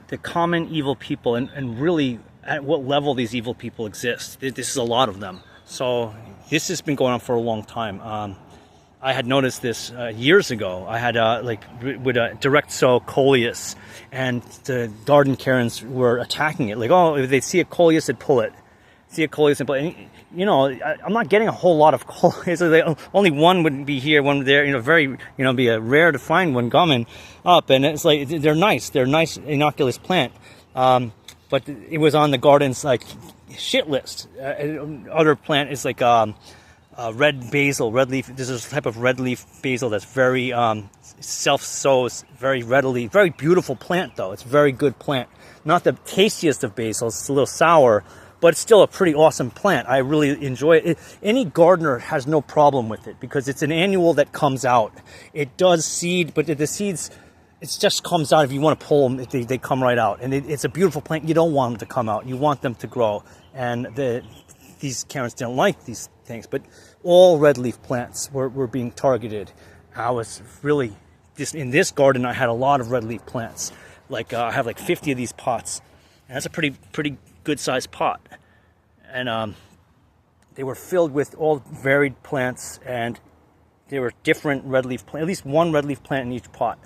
the common evil people and really at what level these evil people exist. This is a lot of them. So this has been going on for a long time. I had noticed this years ago. I had with a direct sow coleus, and the garden Karens were attacking it. Like, oh, if they see a coleus, they'd pull it. See a coleus and pull it. And, you know, I'm not getting a whole lot of coleus. Only one would be here, one there. You know, be rare to find one coming up. And it's like they're nice. They're a nice innocuous plant. But it was on the garden's like shit list. Other plant is like red basil, red leaf. This is a type of red leaf basil that's very self-sows, very readily, very beautiful plant though. It's a very good plant. Not the tastiest of basils. It's a little sour, but it's still a pretty awesome plant. I really enjoy it. Any gardener has no problem with it because it's an annual that comes out. It does seed, but the seeds, it just comes out. If you want to pull them, they come right out. And it's a beautiful plant. You don't want them to come out. You want them to grow. And these Karens don't like these things. But all red leaf plants were being targeted. I was really, in this garden, I had a lot of red leaf plants. Like I have like 50 of these pots. And that's a pretty good sized pot. And they were filled with all varied plants. And there were different red leaf plants, at least one red leaf plant in each pot.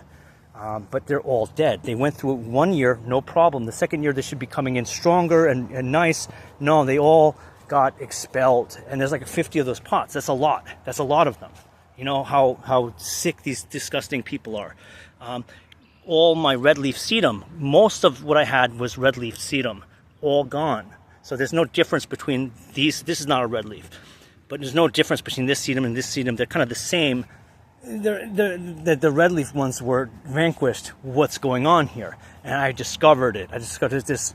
But they're all dead. They went through it 1 year, no problem. The second year, they should be coming in stronger and nice. No, they all got expelled. And there's like 50 of those pots. That's a lot. That's a lot of them. You know how sick these disgusting people are. All my red leaf sedum, most of what I had was red leaf sedum, all gone. So there's no difference between these. This is not a red leaf. But there's no difference between this sedum and this sedum. They're kind of the same. The red leaf ones were vanquished. What's going on here? And I discovered it. I discovered this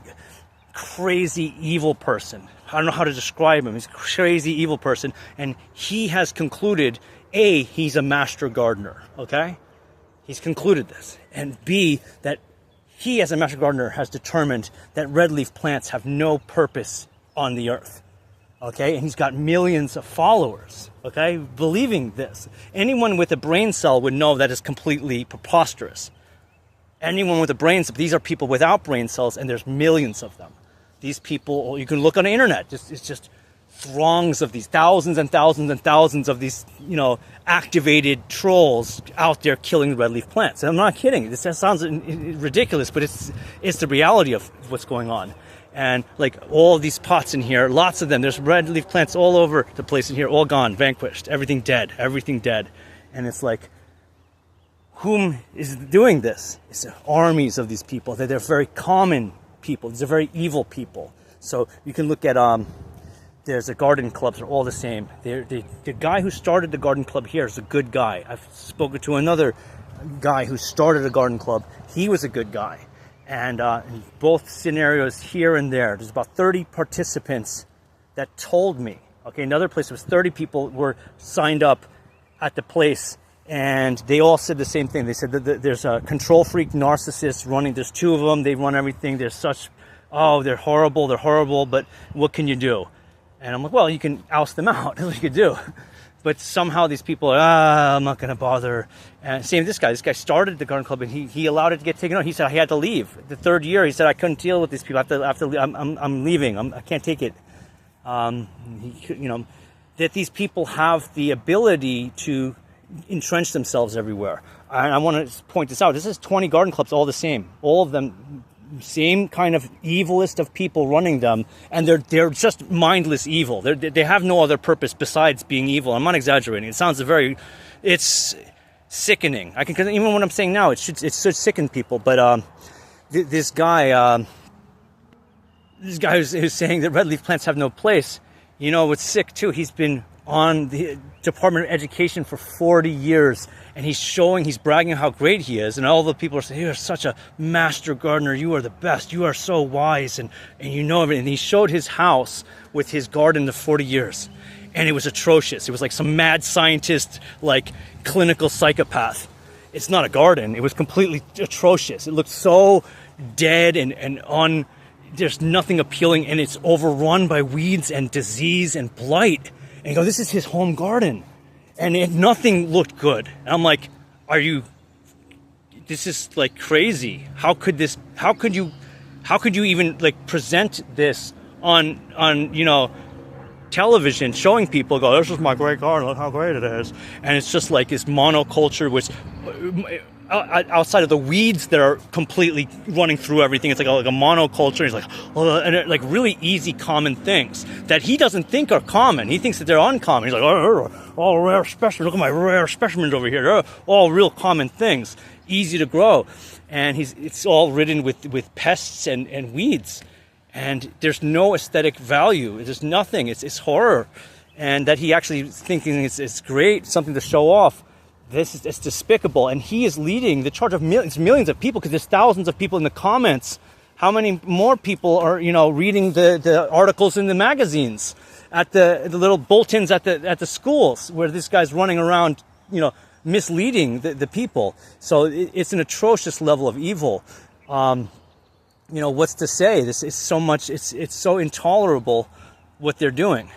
crazy evil person. I don't know how to describe him. He's a crazy evil person. And he has concluded, A, he's a master gardener. Okay? He's concluded this. And B, that he as a master gardener has determined that red leaf plants have no purpose on the earth. Okay, and he's got millions of followers, okay, believing this. Anyone with a brain cell would know that is completely preposterous. Anyone with a brain cell, these are people without brain cells, and there's millions of them. These people, you can look on the internet, it's just throngs of these, thousands and thousands and thousands of these, you know, activated trolls out there killing red leaf plants. And I'm not kidding, this sounds ridiculous, but it's the reality of what's going on. And like all these pots in here, lots of them, there's red leaf plants all over the place in here, all gone, vanquished, everything dead. And it's like, whom is doing this? It's armies of these people. They're very common people. These are very evil people. So you can look at, there's a garden clubs, they're all the same. The guy who started the garden club here is a good guy. I've spoken to another guy who started a garden club. He was a good guy. And in both scenarios here and there's about 30 participants that told me. Okay, another place was 30 people were signed up at the place, and they all said the same thing. They said that there's a control freak narcissist running. There's two of them. They run everything. They're horrible, but what can you do? And I'm like, well, you can oust them out. That's what you could do. But somehow these people are, I'm not going to bother. And same this guy started the garden club, and he allowed it to get taken out. He said he had to leave. The third year, he said, I couldn't deal with these people. I'm leaving. I can't take it. That these people have the ability to entrench themselves everywhere. I want to point this out. This is 20 garden clubs, all the same. All of them, same kind of evilest of people running them, and they're just mindless evil. They have no other purpose besides being evil. I'm not exaggerating. It sounds it's sickening. Because even what I'm saying now, it should sicken people. But this guy who's saying that red leaf plants have no place, you know what's sick too? He's been on the Department of Education for 40 years, and he's bragging how great he is, and all the people are saying, you're such a master gardener, you are the best, you are so wise, and you know everything. And he showed his house with his garden of 40 years, and it was atrocious. It was like some mad scientist, like clinical psychopath. It's not a garden. It was completely atrocious. It looked so dead and there's nothing appealing, and it's overrun by weeds and disease and blight. And you go, this is his home garden. And nothing looked good. And I'm like, this is like crazy. How could you even like present this on television, showing people, go, this is my great garden, look how great it is. And it's just like this monoculture, which outside of the weeds that are completely running through everything, it's like a monoculture. He's like, like really easy common things that he doesn't think are common. He thinks that they're uncommon. He's like, all rare specimens, look at my rare specimens over here. They're all real common things, easy to grow. And it's all ridden with pests and weeds. And there's no aesthetic value. There's nothing. It's horror. And that he actually thinking it's great, something to show off. It's despicable. And he is leading the charge of millions of people, because there's thousands of people in the comments. How many more people are, reading the articles in the magazines, at the little bulletins at the schools, where this guy's running around, misleading the people. So it's an atrocious level of evil. What's to say? This is so much. It's so intolerable what they're doing.